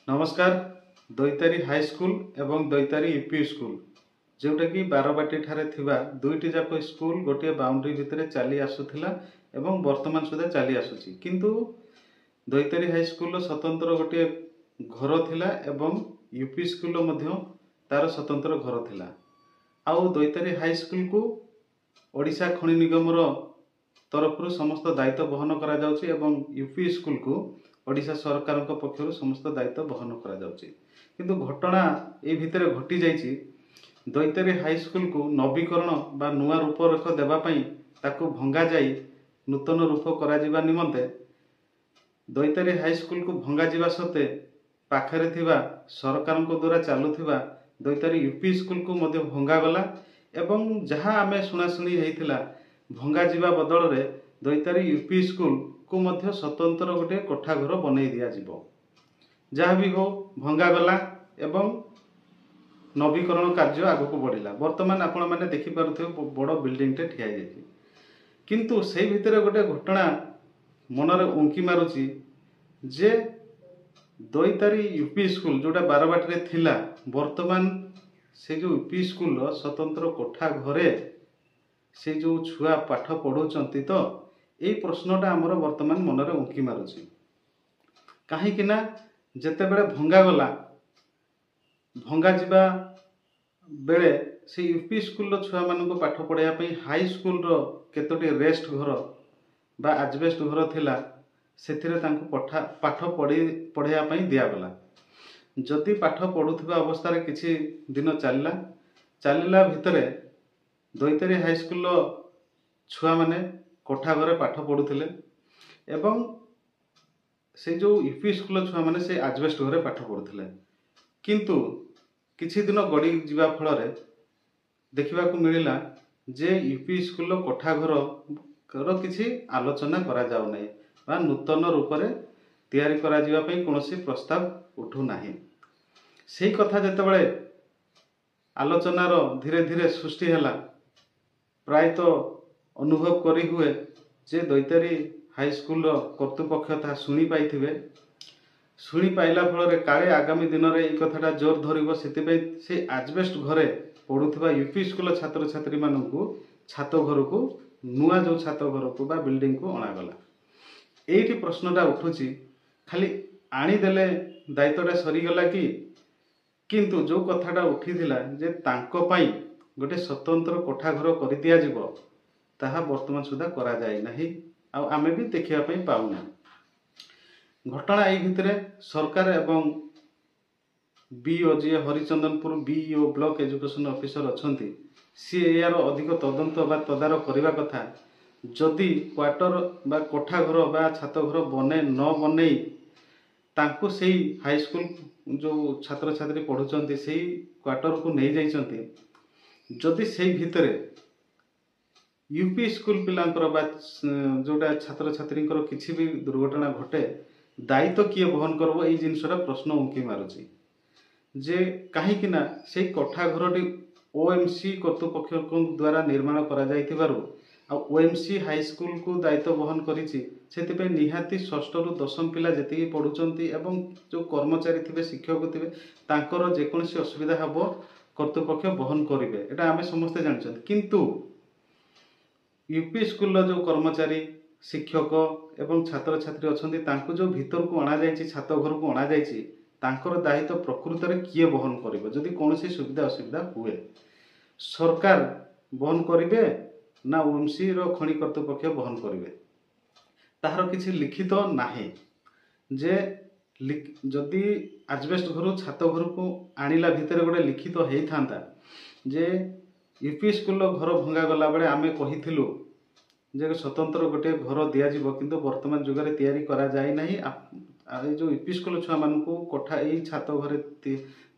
नमस्कार। Daitari high school एवं Daitari UP school जोटा कि बारबाटी ठारे थिबा दुईटी जाक स्कूल गोटे बाउंड्री भितर चली आसुथिला एवं वर्तमान सुधा चली आसुची किंतु दैतारी हाई स्कूल स्वतंत्र गोटे घर थिला एवं यूपी स्कूल मध्य तार स्वतंत्र घर थिला। आउ दैतारी हाई स्कूल को ओडिशा खनि निगम तरफ समस्त दायित्व बहन करा जाउची एवं यूपी स्कूल को ओडिशा सरकार पक्षर समस्त दायित्व बहन करा जाउची। किंतु घटना ए भितर घटी जाइछि। दैतारी हाई स्कूल को नवीकरण बा नुआ रूपरेख देबा पई ताकू भंगा जाई नूतन रूप करा जिबा निमंते दैतारी हाई स्कूल को भंगा जिबा सत्ते पाखरे थिबा सरकार द्वारा चालुथिबा दैतारी यूपी स्कूल को मध्य भंगा गला एवं जहाँ आमे सुनाशुनी हेइथिला भंगा जिबा बदल रे दैतारी यूपी स्कूल को मध्य स्वतंत्र गोटे कोठा घर बनै दिया जिवो। जहाँ भी हो भंगा गला एवं नवीकरण कार्य आगु को बढ़िला। वर्तमान आपण माने देखि पारुथिबे बड़ बिल्डिंग टे ठिया जाइछि किंतु सेई भितर गोटे घटना मनरे उंकी मारुछि जे दैतारी यूपी स्कूल जोटा बारबाटी रे थिला वर्तमान से जो यूपी स्कूल स्वतंत्र कोठा घरे से जो छुआ पाठ पढ़ुचंती तो यही प्रश्नटा आमर वर्तमान मनरे उंकी मारुछि। कहीं ना जेते बेले भंगा गला भंगा जिबा बेले से यूपी स्कूल छुआ मानक पाठ पढ़ाया पई हाई स्कूल रो केतोटी रेस्ट घर बा आजबेस्ट घर थिला सेथिरे तांको पाठ पढ़ाया पई दिया गला। जदि पाठ पढ़ुथिबा अवस्था रे किछि दिन चलिला भितरे दैतारी हाई स्कूल छुआ माने कोठा घरे पाठ पढ़ुथिले एवं से जो यूपी स्कूल छुआ माने से आजबेस्ट घरे पाठ पढ़ुथिले किंतु किछि दिन गड़ी जिबा फल रे देखिबा को मिलिला जे यूपी स्कूल कोठा घर किछि आलोचना करा जाउ नै बा नूतन रूप रे तैयारी करा जिबा पई कोनोसी प्रस्ताव उठु नाही। सेही कथा जेतेबेले आलोचनार धीरे धीरे सृष्टि हैला प्राय तो अनुभव करी हुए जे दैतारी हाई स्कूल कर्तृपक्ष ता शुणी पाइथिबे। शुणी पाइला फल रे काले आगामी दिन रे ए कथाटा जोर धरिबो सेतिबे से आजबेस्ट घरे पढ़ुथिबा यूपी स्कूल छात्र छात्री मानकू छात घर को नुआ जो छात घर को बा बिल्डिंग को अणा गला। एठी प्रश्नटा उठुची खाली आनी देले दायित्वटा सरीगला कि किंतु जो कथाटा उठीथिला जे तांको पाई गोटे स्वतंत्र कोठा घर कर दिया जिवो ताहा वर्तमान सुधा करा जाय नाही आ आमे भी देखिया पई पाउना। घटना एई भितरे सरकार एवं बीओ जे Harichandanpur BO block education officer अछंती सी यार अधिक तदंत बा तदारक करबा कथा। जदि क्वार्टर बा कोठा घर बा छात घर बने न बने तांको सेही हाई स्कूल जो छात्र छात्री पढ़ुचंती सेही क्वार्टर को नहीं जाइचंती जदि सेही भितरे यूपी स्कूल पिलांकर बा जोटा छात्र छात्री किसी भी दुर्घटना घटे दायित्व किए बहन करबो एई जिनसरा प्रश्न उंकी मारुची जे कहीं कि ना से कोठा घरटी ओएमसी कर्तृपक्ष द्वारा निर्माण करा जाइथिबारु आ ओएमसी हाई स्कूल को दायित्व बहन करिछि सेतिपे निहाती षष्ठ रु दशम पिला जेतिकी पढ़ुचंती एवं जो कर्मचारी थिबे शिक्षक थिबे तांकर जेकोसी असुविधा हबो कर्तृपक्ष बहन करिवे एटा आमे समस्त जानछन। किंतु यूपी स्कूल जो कर्मचारी शिक्षक एवं छात्र छात्री अछंती तांको जो भीतर को अणा जाइछि छात घर को अणा जाइछि तांकर दायित्व प्रकृत रे किए बहन करिवो जदि कोनोसी सुविधा असुविधा हुए सरकार बहन करिवे ना ओएमसी रो खनि कर्तृपक्ष बहन करिवे ताहार किछि लिखित नाही जे जदि आजबेस्ट घर छात घर को आनिला भितर गोटे लिखित हेई थांता जे यूपी स्कूल घर भंगा गला बेले आमे कहिथिलु जे स्वतंत्र गोटे घर दिया जिवो किंतु वर्तमान जुग रे तैयारी करा जाय नाही। जो यूपी स्कूल छुआ मानकू कोठा एई छात घरे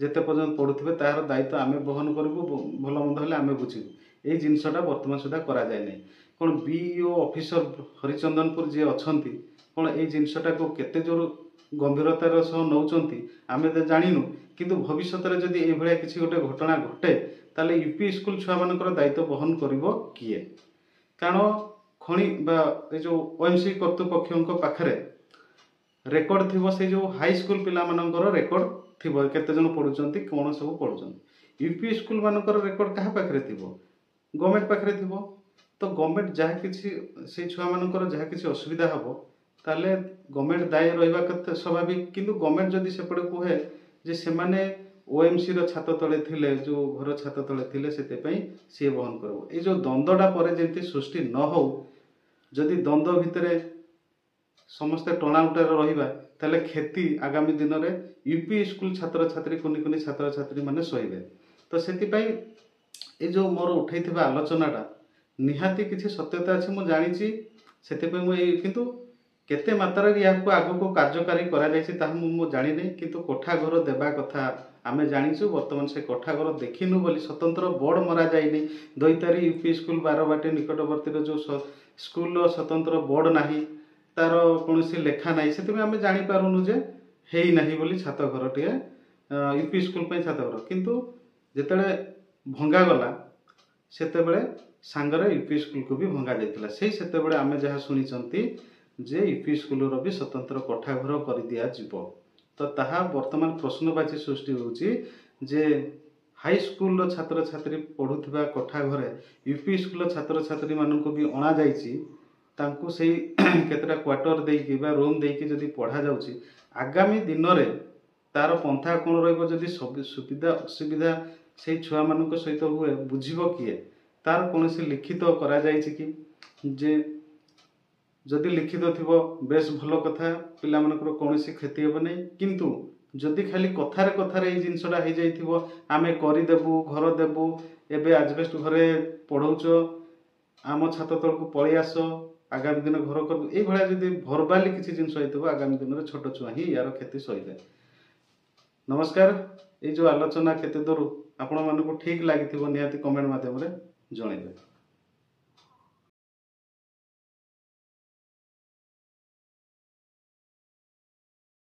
जेते पर्यंत पढ़ुथिबे ताहार दायित्व आमे बहन करबु भल मंद हेले आमे बुझिबु एई जिनसटा वर्तमान सुधा करा जाय नाही। कोन बीओ ऑफिसर हरिचंदनपुर जे अछंती कोन एई जिनसटा को केते जोर गंभीरतार सह नौचंती आमे तो जानिनु किंतु भविष्य रे जदि एई भलिया किछि गोटे घटना घटे ताले यूपी स्कूल छुआ मानकर दायित्व बहन करिवो किए कारण खनि बा ए जो ओएमसी कर्तृपक्ष पाखरे रेकर्ड थी से जो हाई स्कूल पिलाମାନଙ୍କର रेकर्ड थिबो केते जन पढुचंती कोन सब पढुचंती यूपी स्कूल मानकर रेकर्ड कहा पाखरे थिबो गवर्नमेंट पाखरे थिबो तो गवर्नमेंट जहाँ किसी से छुआ मानकर जहाँ किसी असुविधा हबो ताले गवर्नमेंट दायी रहिबा कते स्वाभाविक किंतु गवर्नमेंट जदि सेपटे कहे जे सेमाने ओएमसी रो छात तले थिले जो घर छात तले थिले सेते पई सी बहन करबो ए जो द्वंद्वटा परे जेंति सृष्टि न हो जदि द्वंद्व भितरे समस्ते टणा उटार रहिबा ताले खेती आगामी दिन रे यूपी स्कूल छात्र छात्री कुनी कुनी छात्र छात्री माने सहिबे तो सेति पई ए जो मोर उठैथिबा आलोचनाटा निहाती किछि सत्यता अछि मु जानिछि सेति पई मु किंतु केते मात्रा रे याको आगो को कार्यकारी करा जायछि ता मु जानि नै किंतु कोठा घर देबा कथा आमे जानिछु वर्तमान से कोठा घर देखिनु बोली स्वतंत्र बोर्ड मरा जाय नै दैतारी यूपी स्कूल बारबाटी निकटवर्ती रो जो स्कूल रो स्वतंत्र बोर्ड नाही तार कोनोसी लेखा नाही सेति में आमे जानि पारुनु जे हेई नाही बोली छात घर टिए यूपी स्कूल पई छात घर किंतु जेतेले भंगा गला सेते बेले सांगरे यूपी स्कूल को भी भंगा जायतिला सेही सेते बेले आमे जहा सुनिचंती जे यूपी स्कूल रो भी स्वतंत्र कोठा घर कर दिया जिवो तो ताहा वर्तमान प्रश्नवाची सृष्टि होउची जे हाई स्कूल रो छात्र छात्री पढुथिबा कोठा घरे यूपी स्कूल रो छात्र छात्री मानन को भी अणा जायछि तांको सेही केतरा क्वार्टर देई कि बा रूम देई कि जदी पढा जाउची आगामी दिन रे तार पंथा कोन रहइबो जदी सब सुविधा असुविधा सेही छुआ मानन को सहित हुए बुझिबो किए तार कोनसी लिखित करा जायछि कि जे जदि लिखित थिबो बेस भलो कथा पिला मानकर कोनसी क्षति हेबो नै किंतु जदि खाली कथारे ए जिंसडा हे जाइथिबो आमे करि देबु घर देबु एबे एजबेस्ट घरे पढौचो आम छात तल को पळि आसो आगामी दिन घर कर ए भळा जदि भरबाली किछि जिंस होइथिबो आगामी दिन रे छोट छुआ ही यार क्षति सहिबे नमस्कार ए जो आलोचना केते दूर आपण मानको ठीक लागिथिबो निहाती कमेंट माध्यम रे जणैबे।